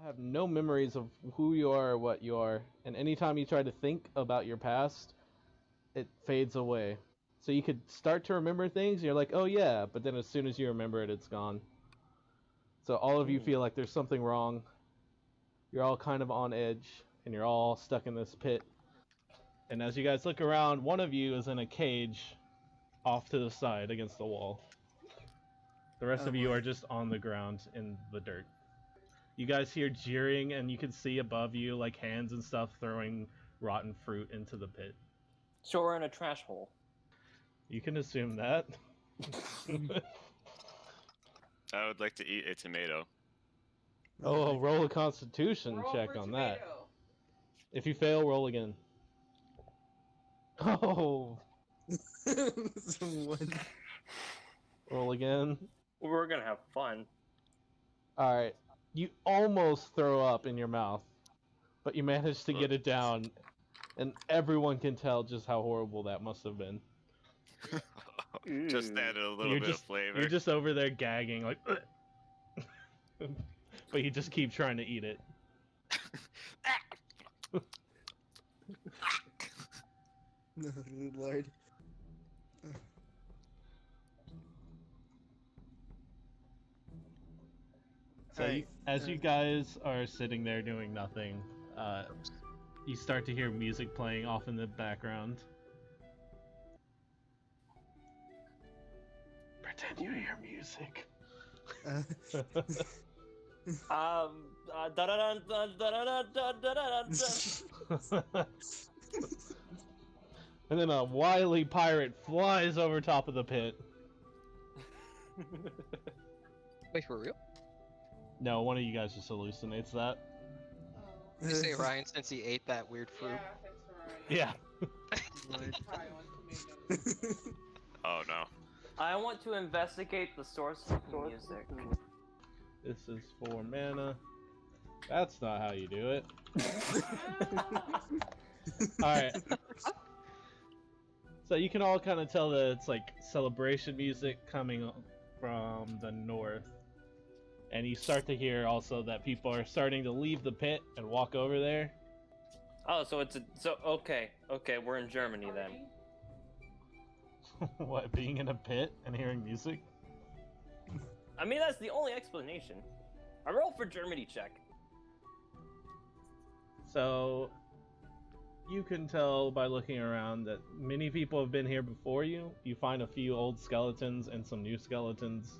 have no memories of who you are or what you are, and anytime you try to think about your past, it fades away. So you could start to remember things, and you're like, oh yeah, but then as soon as you remember it, it's gone. So all of you feel like there's something wrong. You're all kind of on edge, and you're all stuck in this pit. And as you guys look around, one of you is in a cage off to the side against the wall. The rest of you are just on the ground in the dirt. You guys hear jeering, and you can see above you, like, hands and stuff throwing rotten fruit into the pit. So we're in a trash hole. You can assume that. I would like to eat a tomato. Oh, roll a constitution check on that. If you fail, roll again. Oh! Roll again. We're gonna have fun. Alright. You almost throw up in your mouth, but you managed to get it down, and everyone can tell just how horrible that must have been. Just added a little bit of flavor. You're just over there gagging, like, but you just keep trying to eat it. No, good lord. So as you guys are sitting there doing nothing, you start to hear music playing off in the background. Pretend you hear music. And then a wily pirate flies over top of the pit. Wait, for real? No, one of you guys just hallucinates that. You say Ryan since he ate that weird fruit? Yeah, that's right. Yeah. Probably want tomatoes. Oh no. I want to investigate the source of the music. This is 4 mana. That's not how you do it. Alright. So you can all kind of tell that it's like celebration music coming from the north. And you start to hear also that people are starting to leave the pit and walk over there. Oh, so okay, we're in Germany then. What, being in a pit and hearing music? I mean, that's the only explanation. I roll for Germany check. So you can tell by looking around that many people have been here before you. You find a few old skeletons and some new skeletons.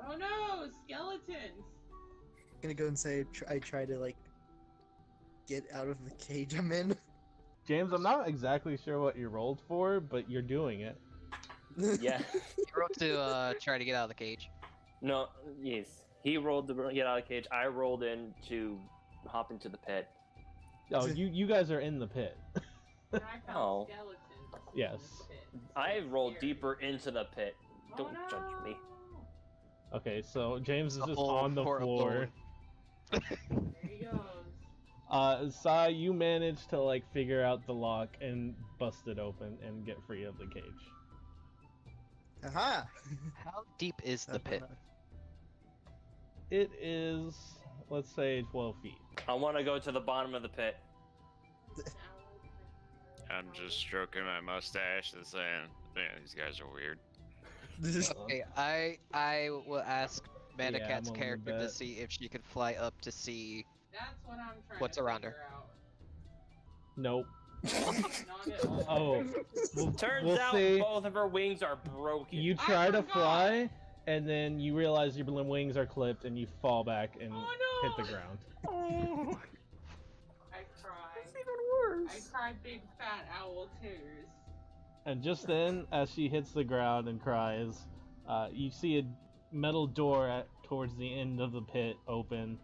Oh no, skeletons! I'm gonna go and say I try to like get out of the cage I'm in. James, I'm not exactly sure what you rolled for, but you're doing it. Yeah. He rolled to try to get out of the cage. No, yes. He rolled to get out of the cage. I rolled in to hop into the pit. Oh, you guys are in the pit. And I found Oh. skeletons. Yes. I rolled deeper into the pit. Don't Oh, no. judge me. Okay, so James is The just whole on the portal floor. There he goes. Sai, you managed to like figure out the lock and bust it open and get free of the cage. Aha! How deep is the pit? It is, let's say, 12 feet. I want to go to the bottom of the pit. I'm just stroking my mustache and saying, man, these guys are weird. Okay, I will ask Manda Yeah, Cat's I'm willing to character to bet. see if she can fly up to see. That's what I'm trying What's to around her? figure out. Nope. Not at all. Oh. Turns We'll out see. both of her wings are broken. You try to forgot. fly, and then you realize your wings are clipped, and you fall back and Oh, no. hit the ground. I cried. It's even worse. I cried big fat owl tears. And just then, as she hits the ground and cries, you see a metal door towards the end of the pit open,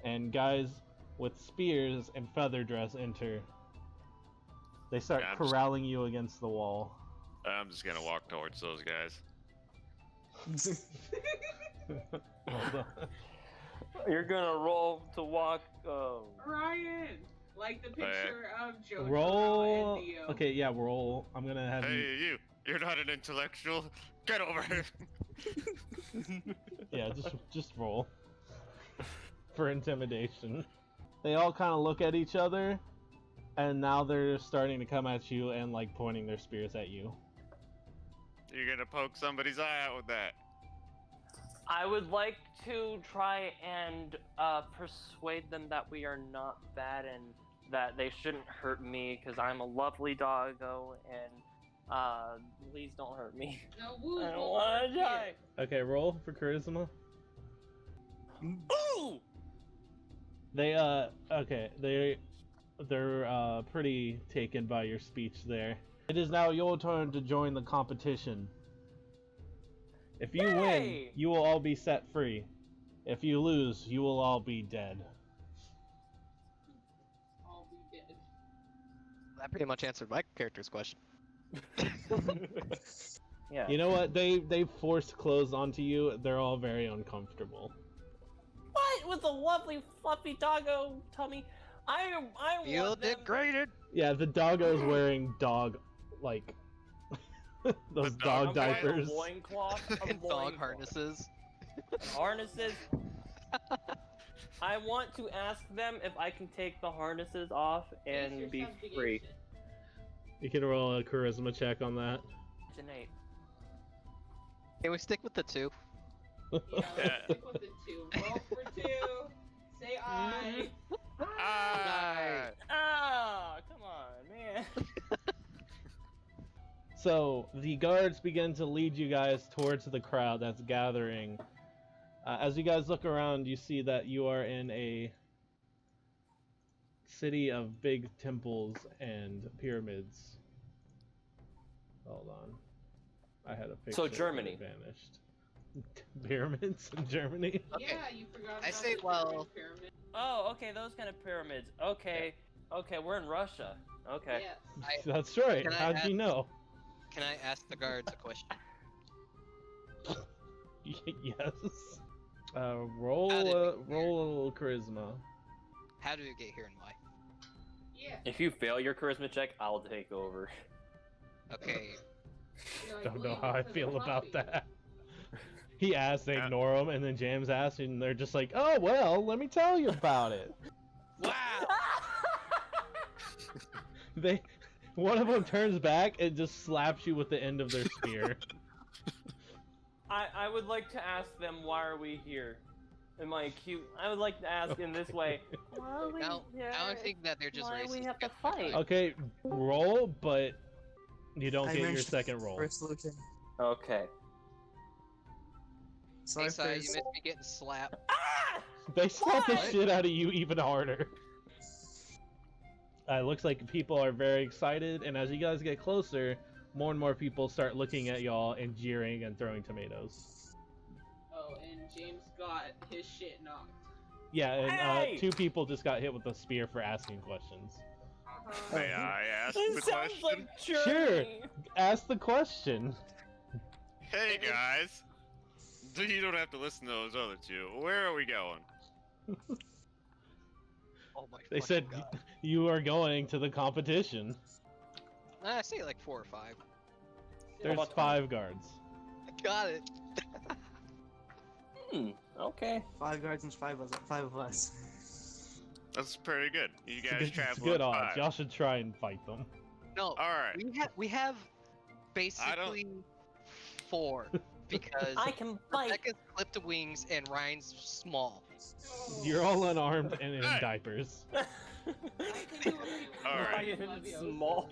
and guys with spears and feather dress enter. They start Yeah, I'm just- corralling you against the wall. I'm just gonna walk towards those guys. You're gonna roll to walk. Ryan! Like the picture of Jojo Roll. and Theo. Okay, yeah, roll. I'm gonna have you. Hey, you're not an intellectual. Get over here. Yeah, just roll. for intimidation. They all kind of look at each other, and now they're starting to come at you and like pointing their spears at you. You're gonna poke somebody's eye out with that. I would like to try and persuade them that we are not bad and that they shouldn't hurt me because I'm a lovely doggo and please don't hurt me. No, woo, I don't want to die. Okay, roll for charisma. Ooh! They're pretty taken by your speech there. It is now your turn to join the competition. If you win, Yay! you will all be set free. If you lose, you will all be dead. I'll be dead. That pretty much answered my character's question. Yeah. You know what? They forced clothes onto you. They're all very uncomfortable. What? With a lovely fluffy doggo tummy? I Feel want them... degraded. Yeah, the doggo's wearing dog, like, those The dog dog diapers. A loincloth. A And dog loincloth. harnesses. Harnesses. I want to ask them if I can take the harnesses off Face and your be free. subjugation. You can roll a charisma check on that. Tonight. Can we stick with the 2? Yeah, let's stick with the 2. Roll for 2. Say I. Ah! Ah, come on, man. So the guards begin to lead you guys towards the crowd that's gathering. As you guys look around, you see that you are in a city of big temples and pyramids. Hold on, I had a picture. So and it Germany. vanished. Pyramids in Germany. Okay. Yeah, you forgot I about say, the well- pyramid. Oh, okay, those kind of pyramids. Okay, okay, we're in Russia. Okay. Yes. That's right. Can I How'd you know? Can I ask the guards a question? Yes. Roll How did we a get here? roll a charisma. How did we get here and why? Yeah. If you fail your charisma check, I'll take over. Okay. You're like, Don't know "Well, how I because of feel about Poppy." that. He asks, they Yeah. ignore him, and then James asks, and they're just like, "Oh well, let me tell you about it." Wow! One of them turns back and just slaps you with the end of their spear. I would like to ask them, why are we here? Am I cute? I would like to ask in this way. Why are we Now here? I think that they're just Why racist. we have to against my fight? kind. Okay, roll, but you don't I get your mentioned second roll. First Lucan. Okay. Sorry, Hey, Si, you first. missed me getting slapped. Ah! They slap the What? shit out of you even harder. It looks like people are very excited, and as you guys get closer, more and more people start looking at y'all and jeering and throwing tomatoes. Oh, and James got his shit knocked. Yeah, and Hey! 2 people just got hit with a spear for asking questions. May I ask This the sounds question? like Sure. Germany. Ask the question. Hey guys, you don't have to listen to those other 2. Where are we going? Oh my They fucking said God. you are going to the competition. I say like 4 or 5. There's about 5 guards. Got it. Okay. 5 guards and 5 of us. That's pretty good. You It's guys good, it's travel good in odds. 5. Y'all should try and fight them. No, All right. we have basically 4 because I can fight. Rebecca's clipped wings and Ryan's small. No. You're all unarmed and in Hey! diapers. I can do a few All right. Ryan Ryan is Levios. small.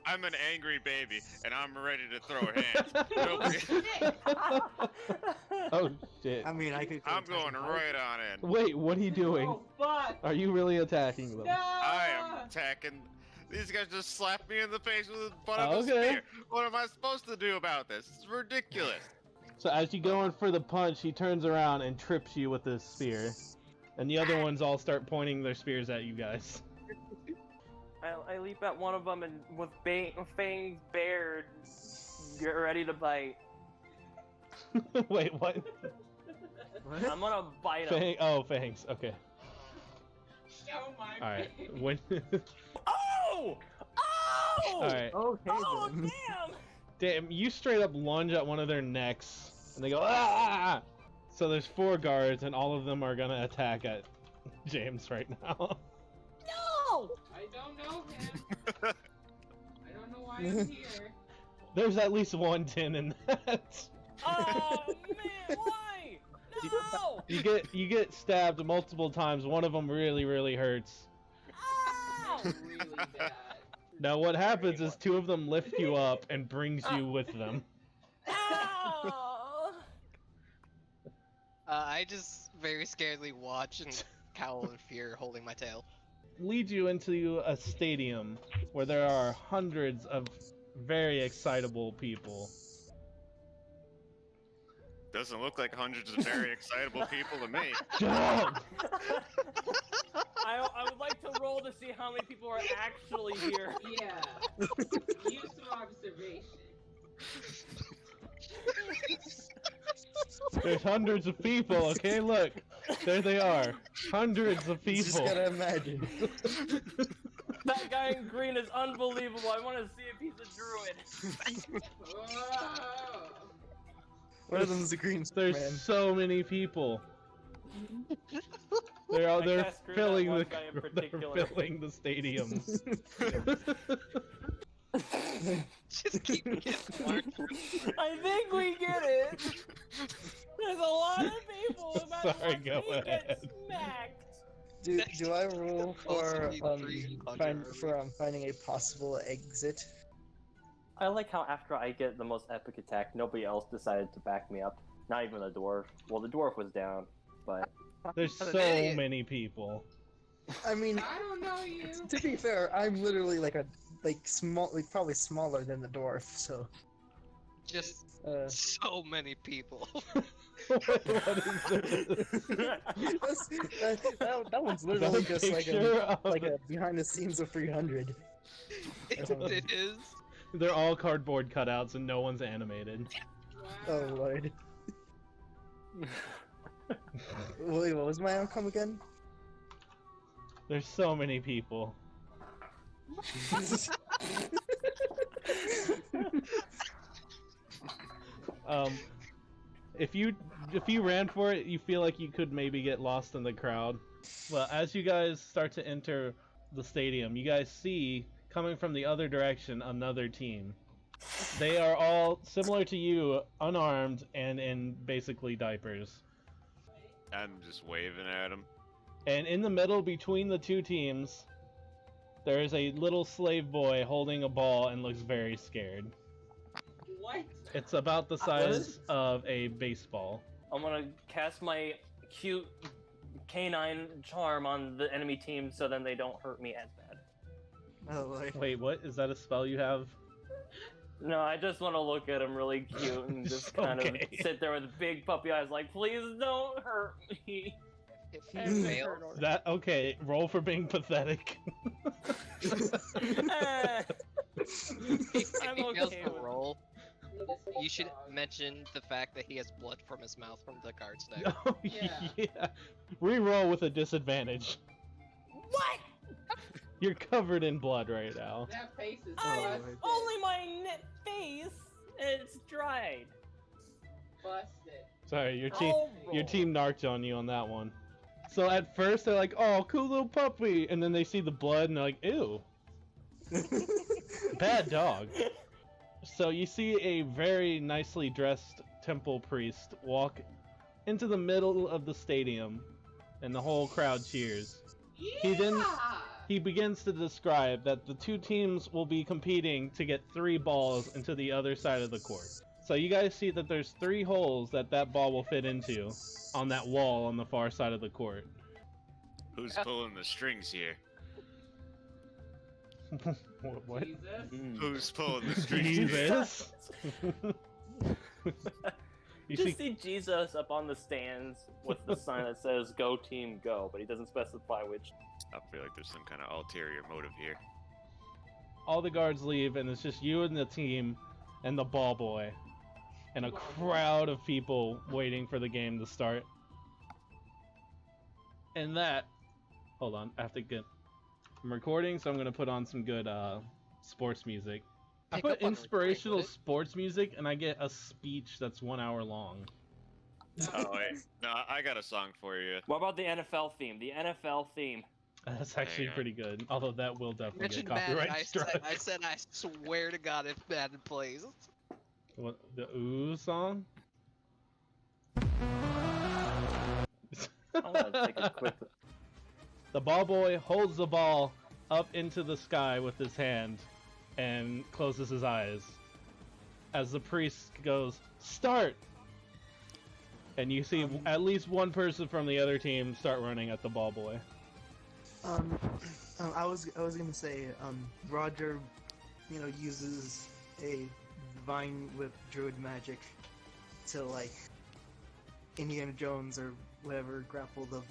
I'm an angry baby, and I'm ready to throw hands. Nobody- Oh shit. I mean, I could. I'm going right on in. Wait, what are you doing? Oh, fuck. Are you really attacking them? No! I am attacking. These guys just slapped me in the face with the butt of a Okay. spear. What am I supposed to do about this? It's ridiculous. So as you go in for the punch, he turns around and trips you with his spear. And the other ones all start pointing their spears at you guys. I leap at one of them and with fangs bared, get ready to bite. Wait, what? What? I'm gonna bite him. Fangs. Okay. Show my Alright. face. When Oh! Oh! Alright. Okay Oh, then. damn! Damn, you straight up lunge at one of their necks and they go ah! So there's 4 guards and all of them are gonna attack at James right now. No! I don't know him. I don't know why I'm here. There's at least one 10 in that. Oh man, why? No! You get stabbed multiple times. One of them really, really hurts. Ow! Really bad. Now what happens is two of them lift you up and brings you with them. Ow! I just very scaredly watch and cowl in fear, holding my tail. Lead you into a stadium where there are hundreds of very excitable people. Doesn't look like hundreds of very excitable people to me. Jump! I would like to roll to see how many people are actually here. Yeah. Use some observation. There's hundreds of people, okay? Look. There they are. Hundreds of You just people. gotta imagine. That guy in green is unbelievable. I want to see if he's a druid. Whoa. One of them's the green There's man. so many people. I They're guess screw that filling one the guy in they're particular. filling the stadium. Just keep getting marked. I think we get it. There's a lot of people about to Sorry, watch go me get ahead. smacked. Do I roll for Also need 300. finding a possible exit? I like how after I get the most epic attack, nobody else decided to back me up. Not even the dwarf. Well, the dwarf was down, but There's What an so idiot. many people. I mean, I don't know you. to be fair, I'm literally like probably smaller than the dwarf. So, Just so many people. What is this? that one's Is that literally a just like picture a of- behind the scenes of 300. It is. They're all cardboard cutouts and no one's animated. Wow. Oh lord. Wait, what was my outcome again? There's so many people. If you ran for it, you feel like you could maybe get lost in the crowd. But as you guys start to enter the stadium, you guys see coming from the other direction another team. They are all similar to you, unarmed and in basically diapers. I'm just waving at him. And in the middle between the two teams, there is a little slave boy holding a ball and looks very scared. What? It's about the size of a baseball. I'm gonna cast my cute canine charm on the enemy team so then they don't hurt me as bad. Oh lord. Wait, what? Is that a spell you have? No, I just want to look at him really cute and just kind Okay. of sit there with big puppy eyes like, please don't hurt me. If And you they fail, hurt or- That okay? Roll for being pathetic. Eh, if I'm he fails okay the with it. roll, Need a safe you should dog. mention the fact that he has blood from his mouth from the card stack. Oh Yeah. yeah. Reroll with a disadvantage. What? You're covered in blood right now. That face is I have busted. only my face. It's dried. Busted. Sorry, your I'll your roll. team narked on you on that one. So at first they're like, "Oh, cool little puppy," and then they see the blood and they're like, "Ew, bad dog." So you see a very nicely dressed temple priest walk into the middle of the stadium, and the whole crowd cheers. He then- Yeah! He begins to describe that the two teams will be competing to get 3 balls into the other side of the court. So you guys see that there's 3 holes that ball will fit into on that wall on the far side of the court. Who's pulling the strings here? What? Jesus. Who's pulling the strings here? Jesus? You Just see, see Jesus up on the stands with the sign that says "Go Team Go," but he doesn't specify which. I feel like there's some kind of ulterior motive here. all the guards leave, and it's just you and the team and the ball boy, and a crowd of people waiting for the game to start. And that, hold on, I have to get. I'm recording, so I'm gonna put on some good sports music. I Pick put up on recording, inspirational would it? sports music, and I get a speech that's 1 hour long. Oh wait, no, I got a song for you. What about the NFL theme? The NFL theme. That's actually Hang on. pretty good. Although that will definitely get Mentioned Madden. copyright I struck. said I swear to God if Madden plays. What, the ooh song? I want to take a quick. The ball boy holds the ball up into the sky with his hand and closes his eyes as the priest goes, "Start!" And you see at least one person from the other team start running at the ball boy. I was gonna say, Roger, uses a divine whip druid magic to like Indiana Jones or whatever grapple the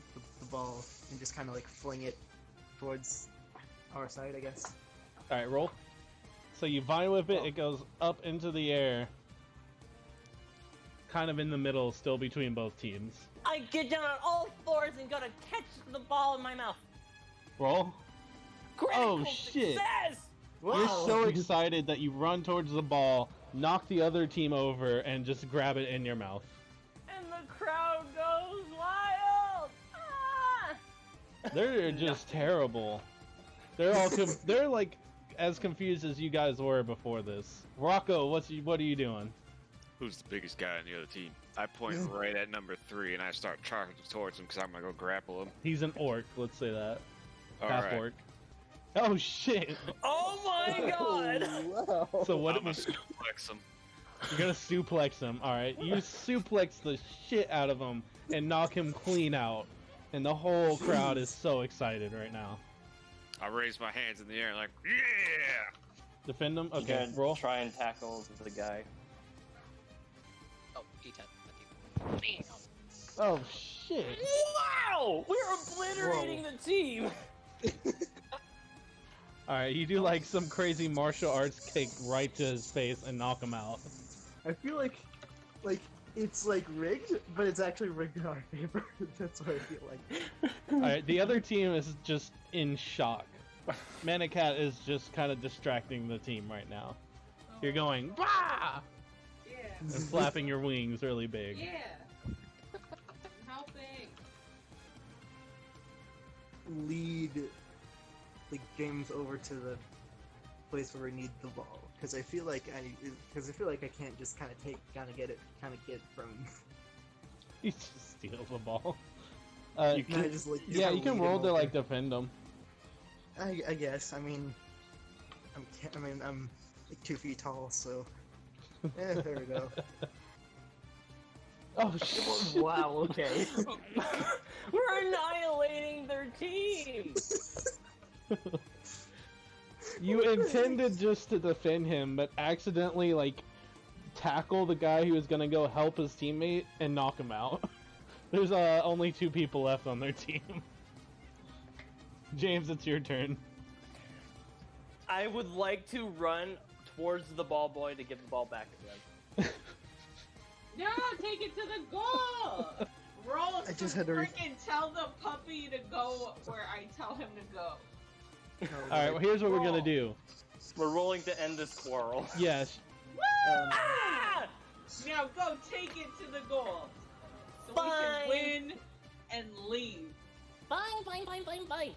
ball and just kind of like fling it towards our side, I guess. Alright, roll. So you vine whip it, it goes up into the air, kind of in the middle, still between both teams. I get down on all fours and gotta catch the ball in my mouth. Roll. Critical shit. Success! You're so excited that you run towards the ball, knock the other team over, and just grab it in your mouth. And the crowd goes wild! Ah! They're just terrible. They're all they're like as confused as you guys were before this. Rocco, what are you doing? Who's the biggest guy on the other team? I point right at number 3 and I start charging towards him because I'm gonna go grapple him. He's an orc, let's say that. All Half right. orc. Oh shit! Oh my god! Wow. So what? I'm gonna suplex him. You're gonna suplex him. All right, you suplex the shit out of him and knock him clean out, and the whole crowd is so excited right now. I raise my hands in the air like, yeah! Defend him. You Okay, gotta roll. Try and tackle the guy. Oh, E10. Bam. Oh shit! Wow! We're obliterating the team! All right, you do like some crazy martial arts kick right to his face and knock him out. I feel like it's like rigged, but it's actually rigged in our favor. That's what I feel like. All right, the other team is just in shock. Manicat is just kind of distracting the team right now. You're going bah! Yeah. and flapping your wings really big. Yeah. I'm helping. Lead like James over to the place where we need the ball, because I feel like I can't just kind of get it from. He just steals the ball. You Can I just like Yeah, you can lead roll him to over? like defend him. I guess. I mean, I'm like 2 feet tall, so. There we go. Oh shit! Wow. Okay. We're annihilating their team! You intended just to defend him, but accidentally like tackle the guy who was gonna go help his teammate and knock him out. There's only 2 people left on their team. James, it's your turn. I would like to run towards the ball boy to give the ball back again. No, take it to the goal. Roll I just had to freaking tell the puppy to go where I tell him to go. All right, well, here's what we're gonna Roll. do. We're rolling to end this quarrel. Yes, Ah! Now go take it to the goal. So Fine. we can win and leave. Fine.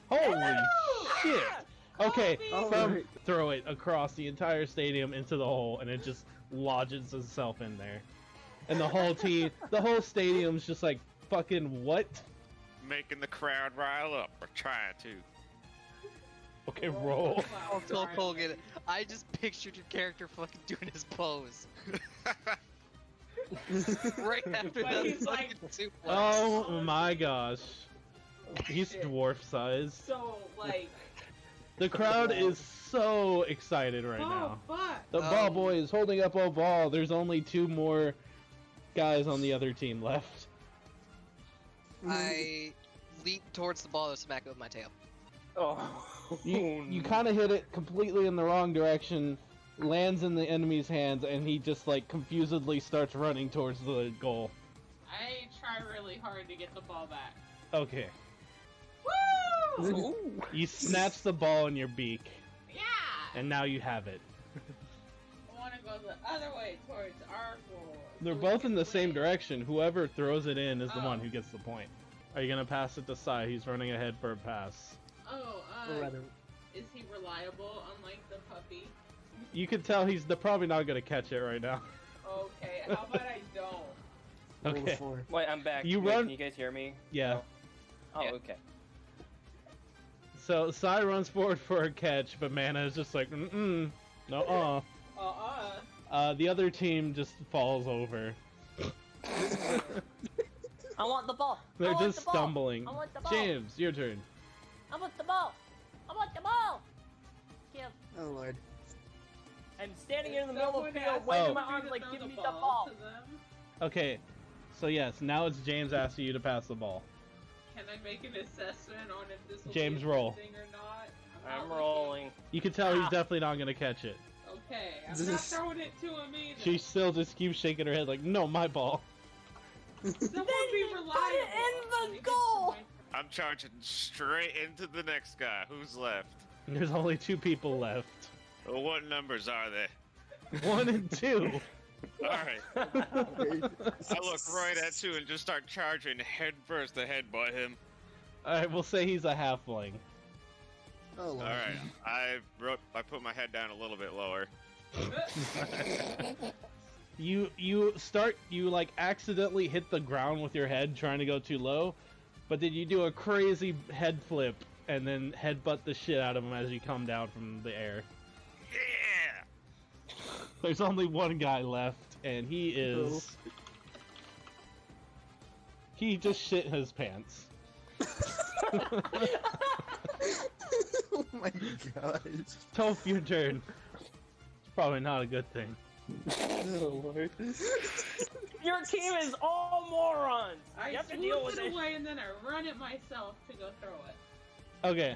holy shit! Okay, Coffee! from throw it across the entire stadium into the hole, and it just lodges itself in there. And the whole team, the whole stadium's just like, fucking what? Making the crowd rile up, or trying to. Okay, roll. Oh, Phil Hogan, I just pictured your character fucking doing his pose. Right after But that he's like- fucking suplex. Oh my gosh. He's Shit. dwarf size. So, like, The crowd is so excited right oh, now. fuck. The ball boy is holding up a ball. There's only 2 more guys on the other team left. I leap towards the ball and smack it with my tail. Oh. You kind of hit it completely in the wrong direction, lands in the enemy's hands, and he just like confusedly starts running towards the goal. I try really hard to get the ball back. Okay. Woo! You snatch the ball in your beak, Yeah! and now you have it. I wanna go the other way towards our goal. They're So we both can in the same win. direction. Whoever throws it in is the one Oh. who gets the point. Are you gonna pass it to Sai? He's running ahead for a pass. Oh, Or rather, is he reliable unlike the puppy? You can tell they're probably not gonna catch it right now. Okay, how about I don't? roll the Okay. 4. Wait, I'm back. You Wait, run- Can you guys hear me? Yeah. Oh, Yeah. okay. So Sai runs forward for a catch, but Mana is just like, no. The other team just falls over. I want the ball. They're I want just the ball. stumbling. I want the ball. James, your turn. I want the ball. I want the ball. Give. Oh lord. I'm standing here in the middle of the Someone field, asked waving Oh. my me arms to like, throw give the me the ball. to them. Okay. So yes, now it's James asking you to pass the ball. Can I make an assessment on if this will James, be a roll. good thing or not? I'm not rolling. You can tell he's Ah. definitely not gonna catch it. looking. Okay, I'm not throwing it to him either. She still just keeps shaking her head like, no, my ball. Someone Then be you put it reliable. in the Let me get goal. some I'm charging straight into the next guy. Who's left? There's only 2 people left. Well, what numbers are they? 1 and 2. Alright. I look right at 2 and just start charging head first to headbutt him. Alright, we'll say he's a halfling. Oh lord. Alright. I put my head down a little bit lower. You like accidentally hit the ground with your head trying to go too low, but then you do a crazy head flip and then headbutt the shit out of him as you come down from the air. Yeah! There's only one guy left, and he is. He just shit his pants. Oh my gosh. Toph, your turn. It's probably not a good thing. Oh lord. Your team is all morons. I You have to deal swoop with it it. away and then I run it myself to go throw it. Okay.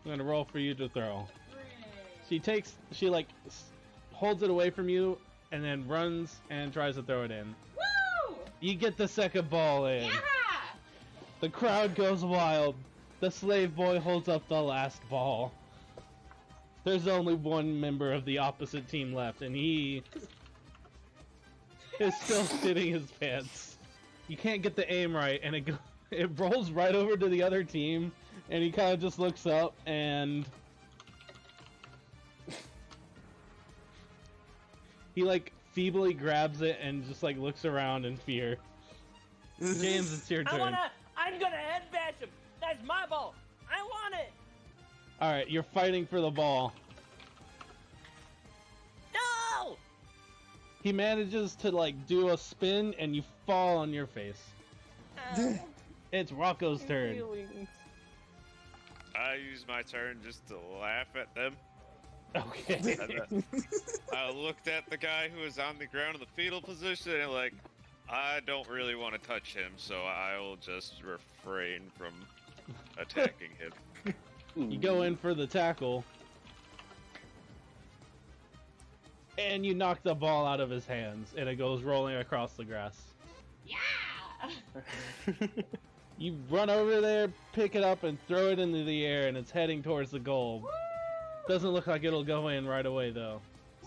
I'm gonna roll for you to throw. Hooray. She like holds it away from you and then runs and tries to throw it in. Woo! You get the second ball in. Yeah! The crowd goes wild. The slave boy holds up the last ball. There's only one member of the opposite team left, and he is still shitting his pants. You can't get the aim right, and it rolls right over to the other team, and he kind of just looks up and he like feebly grabs it and just like looks around in fear. James, it's your turn. I'm gonna head bash him. That's my ball. I want it. All right, you're fighting for the ball. No. He manages to like do a spin and you fall on your face. Ow. It's Rocco's turn. Feelings. I use my turn just to laugh at them. Okay. I looked at the guy who was on the ground in the fetal position and like, I don't really want to touch him, so I will just refrain from attacking him. You go in for the tackle. And you knock the ball out of his hands and it goes rolling across the grass. Yeah! You run over there, pick it up, and throw it into the air, and it's heading towards the goal. Doesn't look like it'll go in right away, though.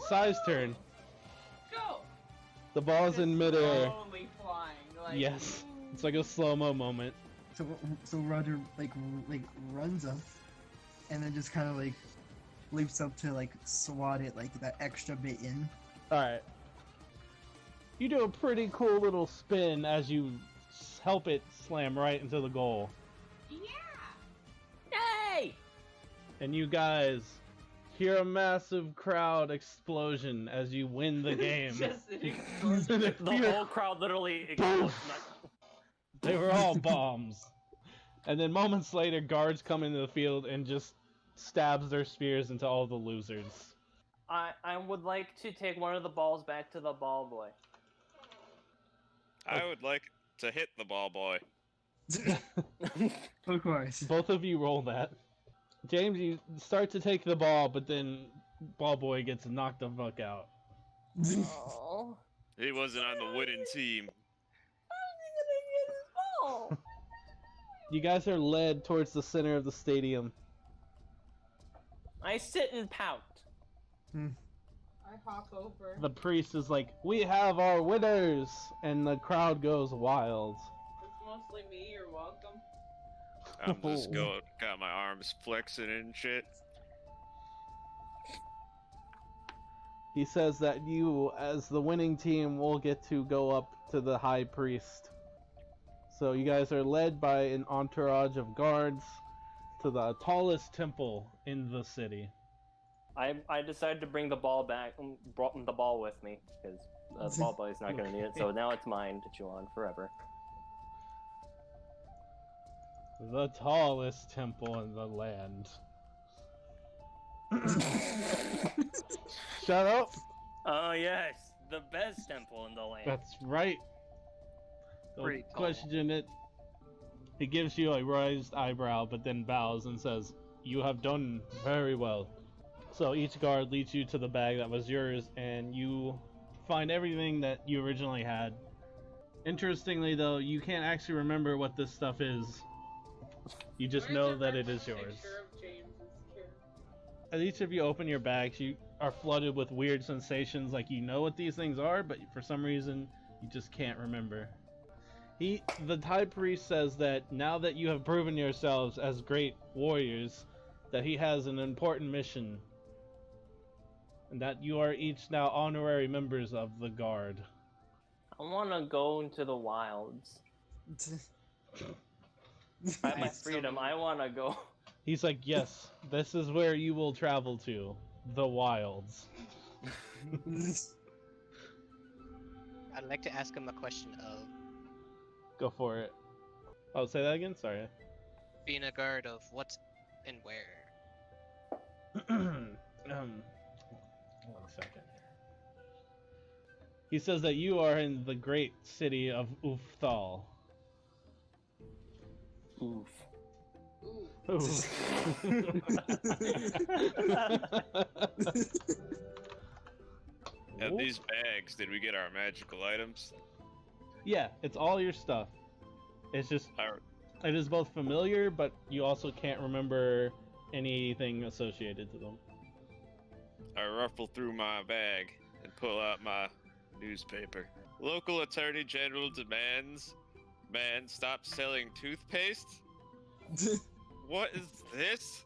Sai's turn. Go! The ball's in midair. Slowly flying. Like, Yes. It's like a slow-mo moment. So Roger like runs up, and then just kind of like leaps up to like swat it like that extra bit in. Alright. You do a pretty cool little spin as you help it slam right into the goal. Yeah! Yay! And you guys hear a massive crowd explosion as you win the game. Just an explosion. The whole crowd literally explodes. They were all bombs. And then moments later, guards come into the field and just stabs their spears into all the losers. I would like to take one of the balls back to the ball boy. I would like to hit the ball boy. Of course. Both of you roll that. James, you start to take the ball, but then ball boy gets knocked the fuck out. Oh. He wasn't on the winning team. Ball. You guys are led towards the center of the stadium. I sit and pout. I I hop over. The priest is like, "We have our winners!" And the crowd goes wild. It's mostly me. You're welcome. I'm just got my arms flexing and shit. He says that you, as the winning team, will get to go up to the high priest. So you guys are led by an entourage of guards to the tallest temple in the city. I decided to bring the ball back, brought the ball with me, because the ball boy's not going to need it, so now it's mine to chew on forever. The tallest temple in the land. Shut up! Oh yes, the best temple in the land. That's right. Don't Pretty tall. question it. He gives you a raised eyebrow, but then bows and says, "You have done very well." So each guard leads you to the bag that was yours, and you find everything that you originally had. Interestingly, though, you can't actually remember what this stuff is. You just Where's know your that it reference is yours. picture of James's character? As each of you open your bags, you are flooded with weird sensations, like you know what these things are, but for some reason, you just can't remember. The high priest says that now that you have proven yourselves as great warriors, that he has an important mission, and that you are each now honorary members of the guard. I want to go into the wilds. I have my freedom. I want to go. He's like, "Yes, this is where you will travel to, the wilds." I'd like to ask him a question of Go for it. Oh, say that again? Sorry. being a guard of what and where. 1 second. He says that you are in the great city of Ufthal. Oof. Ooh. And these bags, did we get our magical items? Yeah, it's all your stuff. It's just, it is both familiar, but you also can't remember anything associated to them. I ruffle through my bag and pull out my newspaper. Local Attorney General demands man stop selling toothpaste? What is this?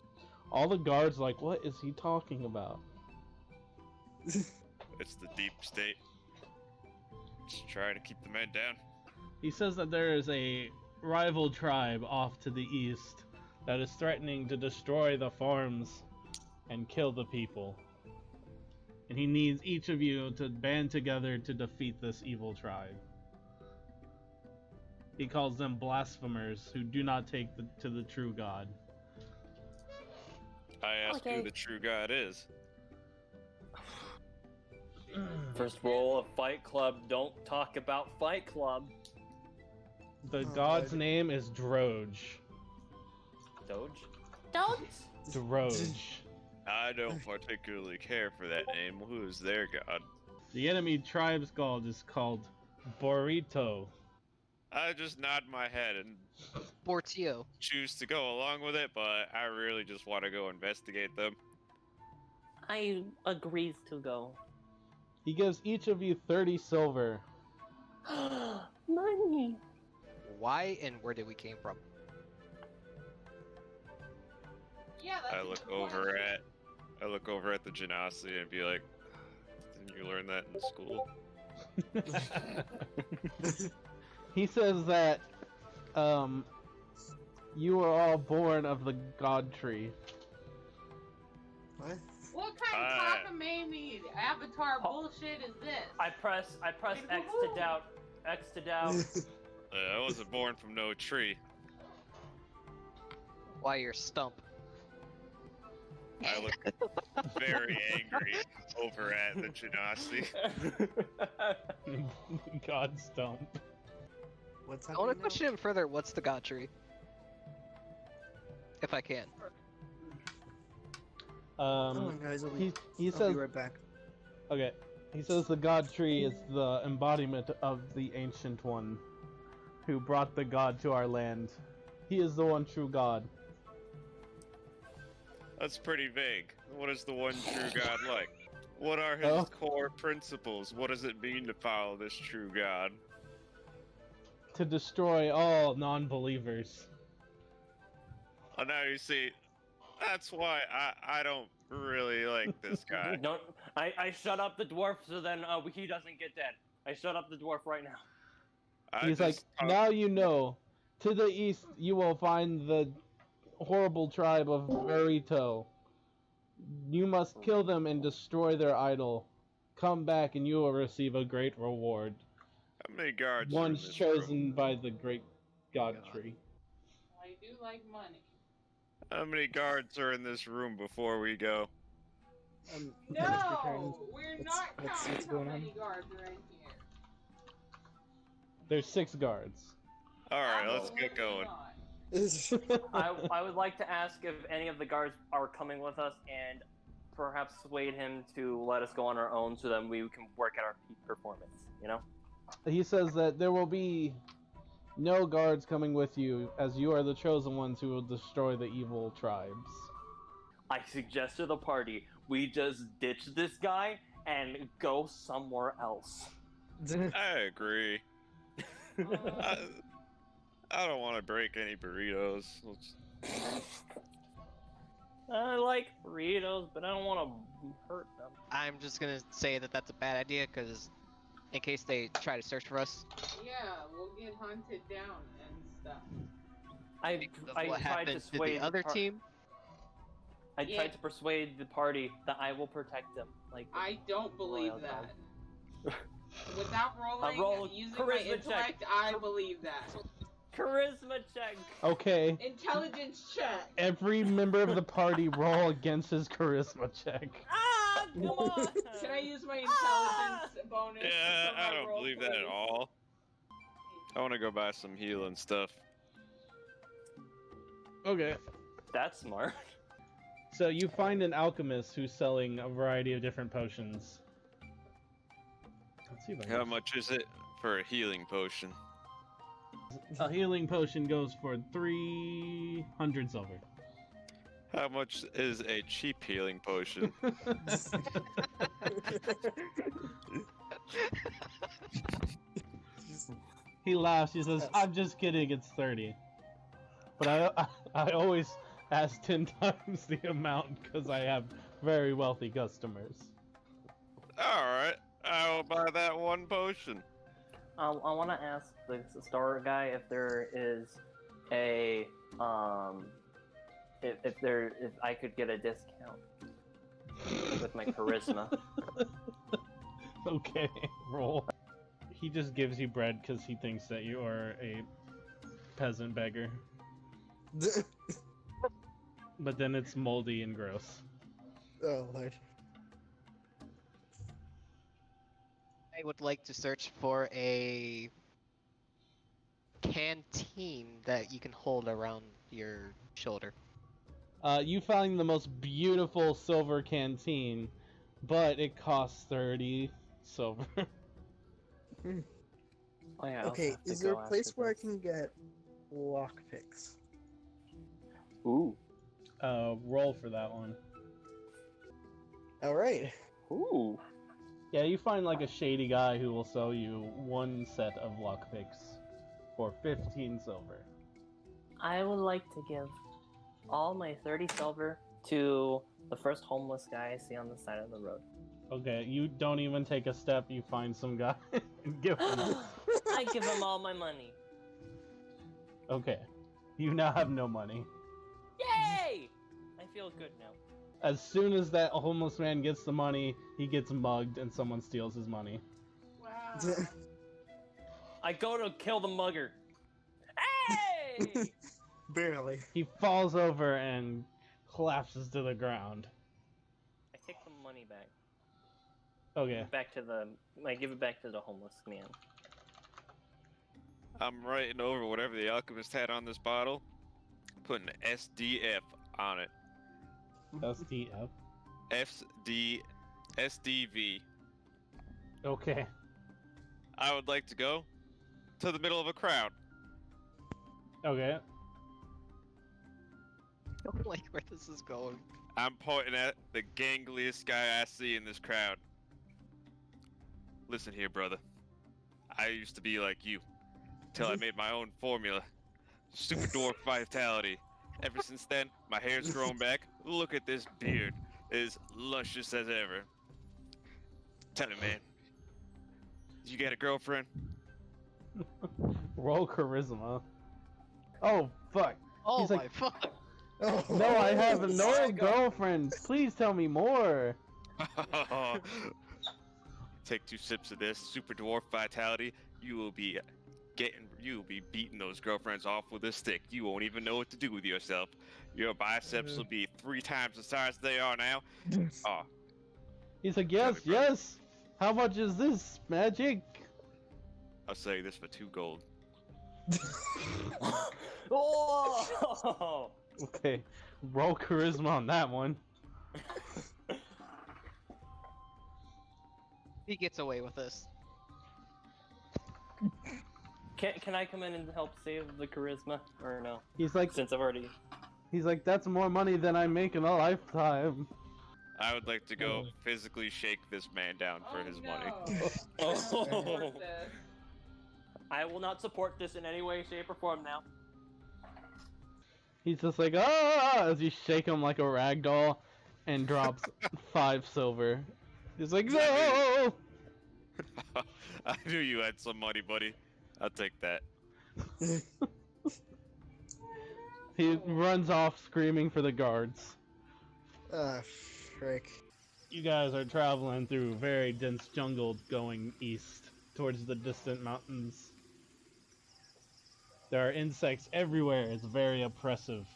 All the guards are like, what is he talking about? It's the deep state. Just trying to keep the men down. He says that there is a rival tribe off to the east that is threatening to destroy the farms and kill the people. And he needs each of you to band together to defeat this evil tribe. He calls them blasphemers who do not take to the true God. I ask Okay. who the true God is. First rule of Fight Club: don't talk about Fight Club. The Oh, god's I- name is Droge. Doge. Droge. I don't particularly care for that name. Who is their god? The enemy tribe's god is called Burrito. I just nod my head and Bortio. choose to go along with it, but I really just want to go investigate them. I agrees to go. He gives each of you 30 silver. Money. Why and where did we came from? Yeah, that's I a look good over at the Genasi and be like, didn't you learn that in school? He says that you are all born of the god tree. What? What kind of cockamamie avatar bullshit is this? I press X to doubt. X to doubt. I wasn't born from no tree. Why your stump? I look very angry over at the Genasi. God stump. What's I happening want to now? question him further. What's the god tree? If I can. Hold on, guys. He I'll says, be right back. okay, he says the god tree is the embodiment of the Ancient One, who brought the god to our land. He is the one true god. That's pretty vague. What is the one true god like? What are his Oh. core principles? What does it mean to follow this true God? To destroy all non-believers. Oh, now you see, that's why I don't really like this guy. Don't. I shut up the dwarf so then he doesn't get dead. I shut up the dwarf right now. He's like, now you know. To the east, you will find the horrible tribe of Verito. You must kill them and destroy their idol. Come back and you will receive a great reward. How many guards are in One's this chosen room? by the great god tree. I do like money. How many guards are in this room before we go? No, we're not let's see counting what's how going on. many guards are in here. There's 6 guards. Alright, let's get Absolutely going. not. I would like to ask if any of the guards are coming with us and perhaps swayed him to let us go on our own so that we can work at our peak performance. You know. He says that there will be no guards coming with you, as you are the chosen ones who will destroy the evil tribes. I suggest to the party we just ditch this guy and go somewhere else. I agree. I don't want to break any burritos. I like burritos, but I don't want to hurt them. I'm just gonna say that that's a bad idea, because in case they try to search for us, Yeah, we'll get hunted down and stuff. I think of I what tried happened to to sway the other par- team. I Yeah. tried to persuade the party that I will protect them. Like I don't believe Royal that. Without rolling, roll using charisma my check. intellect, I believe that. charisma check. Okay, Intelligence check. every member of the party roll against his charisma check. Ah, come on. Can I use my intelligence bonus? Yeah, for my I don't roll, believe that at please? all. I want to go buy some healing stuff. Okay. That's smart. So you find an alchemist who's selling a variety of different potions. Let's see if I How can- much is it for a healing potion? A healing potion goes for 300 silver. How much is a cheap healing potion? He laughs. He says, "I'm just kidding. It's 30." But I always ask 10 times the amount because I have very wealthy customers. Alright, I will buy that one potion. I want to ask the store guy if there is a if I could get a discount with my charisma. Okay, roll. He just gives you bread because he thinks that you are a peasant beggar. But then it's moldy and gross. Oh lord. I would like to search for a canteen that you can hold around your shoulder. You find the most beautiful silver canteen, but it costs 30 silver. Oh, yeah, I'll Okay, have to is there go a place after where I this. can get lockpicks? Ooh. Roll for that one. Alright. Ooh. Yeah, you find like a shady guy who will sell you one set of lockpicks for 15 silver. I would like to give all my 30 silver to the first homeless guy I see on the side of the road. Okay, you don't even take a step, you find some guy and give him. I give him all my money. Okay, you now have no money. Yay! I feel good now. As soon as that homeless man gets the money, he gets mugged and someone steals his money. Wow. I go to kill the mugger. Hey! Barely. He falls over and collapses to the ground. I take the money back. Okay, I give it back to the homeless man. I'm writing over whatever the alchemist had on this bottle, putting SDF on it. SDF. SDV. Okay. I would like to go to the middle of a crowd. Okay. don't like where this is going. I'm pointing at the gangliest guy I see in this crowd. Listen here, brother. I used to be like you, till I made my own formula. Super Dwarf Vitality. Ever since then, my hair's grown back. Look at this beard. It's luscious as ever. Tell me, man. You got a girlfriend? Roll charisma. Oh fuck. Oh He's my like- fuck! Oh, No, I have Oh, no my God. girlfriend. Please tell me more. Take 2 sips of this Super Dwarf Vitality. You will be beating those girlfriends off with a stick. You won't even know what to do with yourself. Your biceps will be 3 times the size they are now. Oh, He's like, yes, Tell me, bro. yes. How much is this magic? I'll sell you this for 2 gold. Oh! Okay, roll charisma on that one. He gets away with this. Can I come in and help save the charisma or no? He's like, Since I've already. that's more money than I make in a lifetime. I would like to go physically shake this man down for his money. Oh. I will not support this in any way, shape, or form now. He's just like, ah, as you shake him like a rag doll, and drops 5 silver. He's like, no. I knew you had some money, buddy. I'll take that. He runs off screaming for the guards. Ah, frick. You guys are traveling through very dense jungle going east towards the distant mountains. There are insects everywhere. It's very oppressive.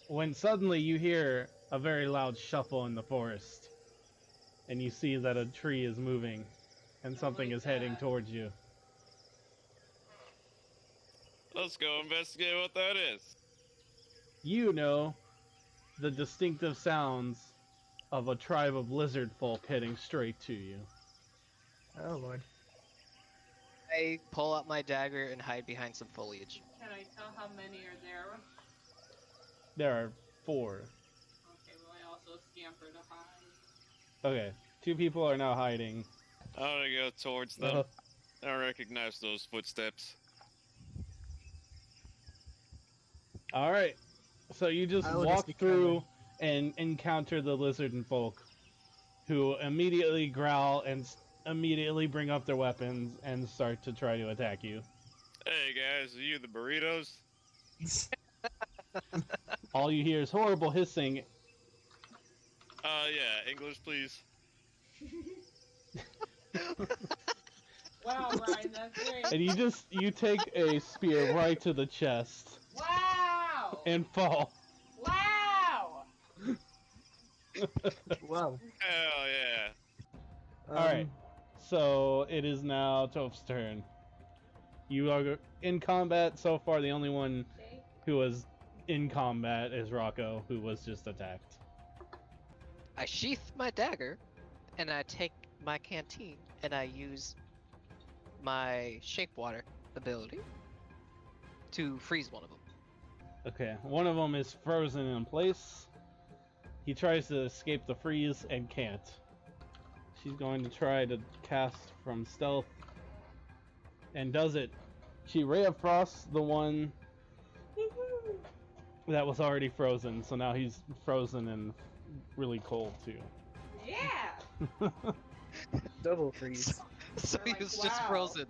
When suddenly you hear a very loud shuffle in the forest, and you see that a tree is moving, and something is heading towards you. Let's go investigate what that is. You know the distinctive sounds of a tribe of lizard folk heading straight to you. Oh lord. I pull out my dagger and hide behind some foliage. Can I tell how many are there? There are 4. Okay, well I also scamper to hide. Okay, 2 people are now hiding. I'm gonna go towards them. Uh, I don't recognize those footsteps. Alright, so you just I will walk just be through and encounter the lizard and folk, who immediately growl and immediately bring up their weapons and start to try to attack you. Hey guys, are you the burritos? All you hear is horrible hissing. Yeah, English please. Wow, Ryan, that's great. And you take a spear right to the chest Wow! and fall. Wow! Wow. Hell yeah. Alright, so it is now Toph's turn. You are in combat so far. The only one Okay. who was in combat is Rocco, who was just attacked. I sheath my dagger, and I take my canteen, and I use my shape water ability to freeze one of them. Okay, one of them is frozen in place. He tries to escape the freeze and can't. She's going to try to cast from stealth and does it. She Ray of Frost the one that was already frozen, so now he's frozen and really cold too. Yeah! Double freeze. So You're he like, was just wow. frozen.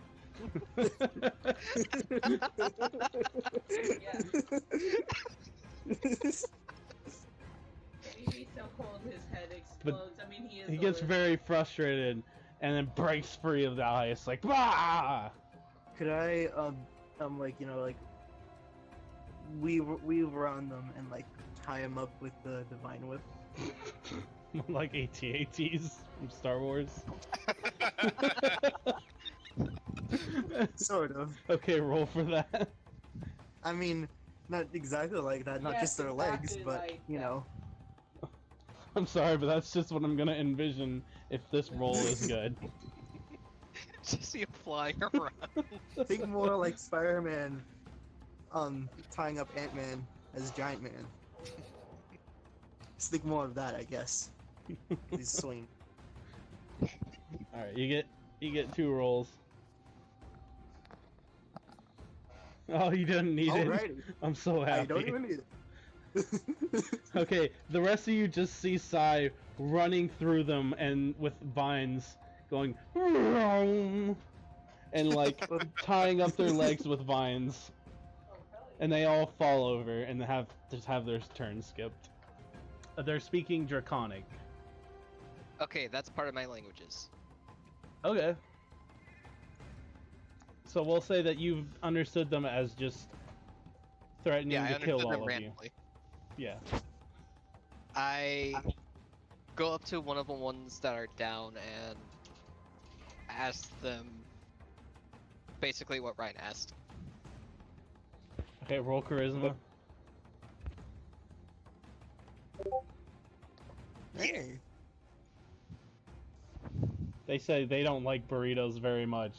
He's so cold his head explodes. I mean, he is He the gets lizard. very frustrated and then breaks free of the ice, like bah! Could I like weave around them and like tie them up with the divine whip? Like AT-ATs from Star Wars. Sort of. Okay, roll for that. I mean, not exactly like that. Not Yes, just their legs, exactly but like you that. know. I'm sorry, but that's just what I'm gonna envision if this roll is good. Just see him flying around. Think more like Spider-Man, tying up Ant-Man. as Giant Man. Just think more of that, I guess. He's swinging. All right, you get 2 rolls. Oh, you didn't need it. Alrighty. I'm so happy. I don't even need it. Okay, the rest of you just see Sai running through them and with vines going and like tying up their legs with vines, and they all fall over and have their turn skipped. They're speaking Draconic. Okay, that's part of my languages. Okay. So we'll say that you've understood them as just threatening Yeah, I to kill understood them all of randomly. you. Yeah. I go up to one of the ones that are down and ask them basically what Ryan asked. Okay, roll charisma. Hey. They say they don't like burritos very much.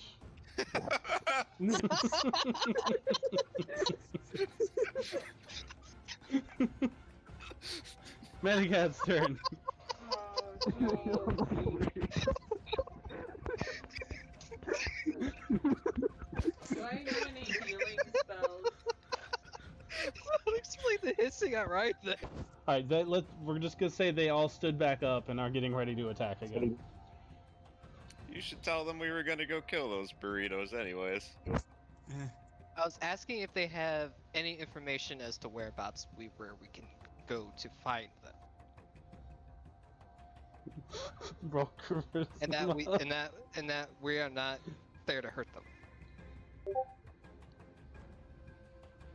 Medicat's turn. Oh, no. Do I know any healing spells? I'll explain the hissing at Ryan then. Alright, we're just gonna say they all stood back up and are getting ready to attack again. You should tell them we were gonna go kill those burritos anyways. I was asking if they have any information as to whereabouts we can go to find them, Roll charisma. and that we are not there to hurt them.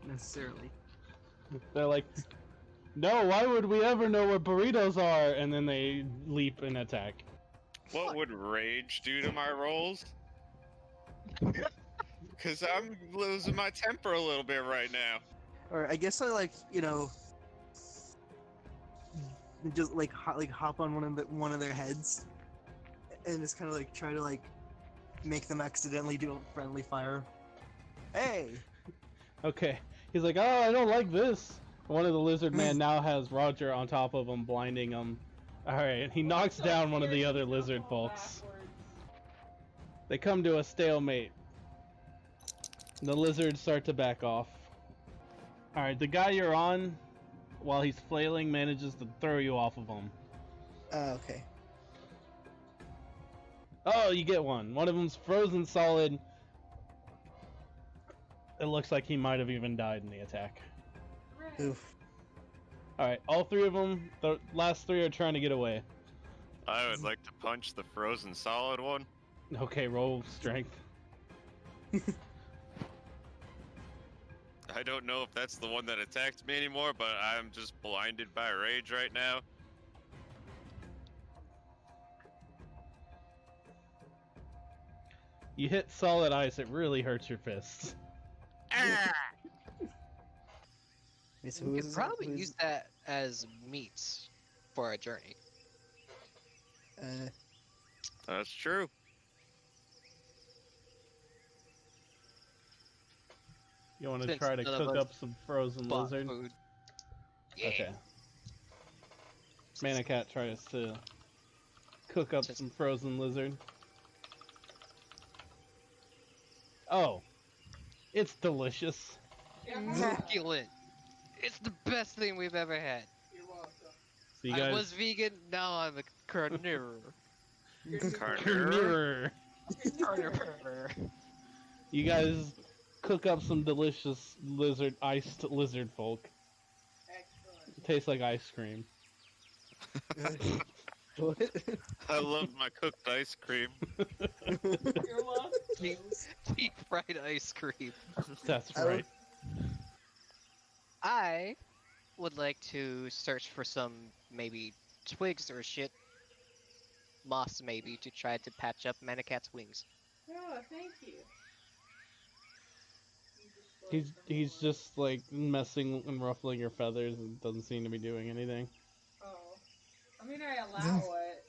Necessarily. They're like, no, why would we ever know where burritos are? And then they leap and attack. What would rage do to my rolls? Cause I'm losing my temper a little bit right now. Or I guess I just like hop on one of their heads, and just kind of like try to like make them accidentally do a friendly fire. Hey. Okay. He's like, oh, I don't like this. One of the lizard man now has Roger on top of him, blinding him. Alright, he knocks down one of the other lizard folks. They come to a stalemate. The lizards start to back off. Alright, the guy you're on, while he's flailing, manages to throw you off of him. Okay. Oh, you get one. One of them's frozen solid. It looks like he might have even died in the attack. Oof. Alright, all 3 of them, the last 3 are trying to get away. I would like to punch the frozen solid one. Okay, roll strength. I don't know if that's the one that attacked me anymore, but I'm just blinded by rage right now. You hit solid ice, it really hurts your fists. Okay, so We could probably use that as meats for a journey. That's true. You want to Since try to none of cook us up some frozen Bought lizard? food. Yeah. Okay. Manicat tries to cook up Just- some frozen lizard. Oh. It's delicious. Succulent. It's the best thing we've ever had. You're welcome. So you I guys... was vegan, now I'm a carnivore. Carnivore. Carnivore. You guys cook up some delicious iced lizard folk. Excellent. It tastes like ice cream. What? I love my cooked ice cream. You're welcome. Deep fried ice cream. That's I right. I would like to search for some maybe twigs or shit, moss maybe, to try to patch up Manacat's wings. Oh, thank you. You just He's just like messing and ruffling your feathers and doesn't seem to be doing anything. Oh. I mean, I allow it.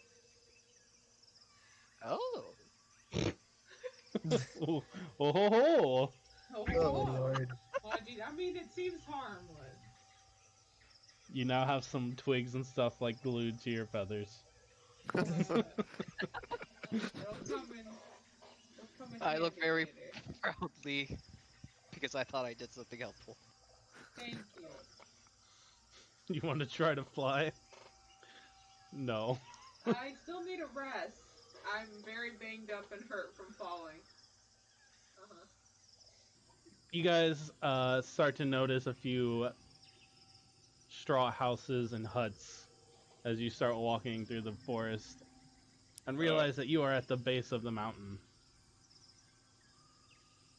Oh. Oh, ho, ho, ho. Oh, Oh lord. Well, I mean, it seems harmless. You now have some twigs and stuff like glued to your feathers. They'll come in I look handy very later. proudly because I thought I did something helpful. Thank you. You want to try to fly? No. I still need a rest. I'm very banged up and hurt from falling. Uh-huh. You guys start to notice a few straw houses and huts as you start walking through the forest and realize that you are at the base of the mountain.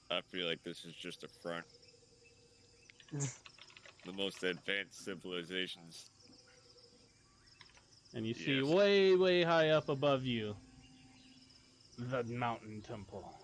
I feel like this is just a front. The most advanced civilizations. And you see Yes. way, way high up above you the mountain temple.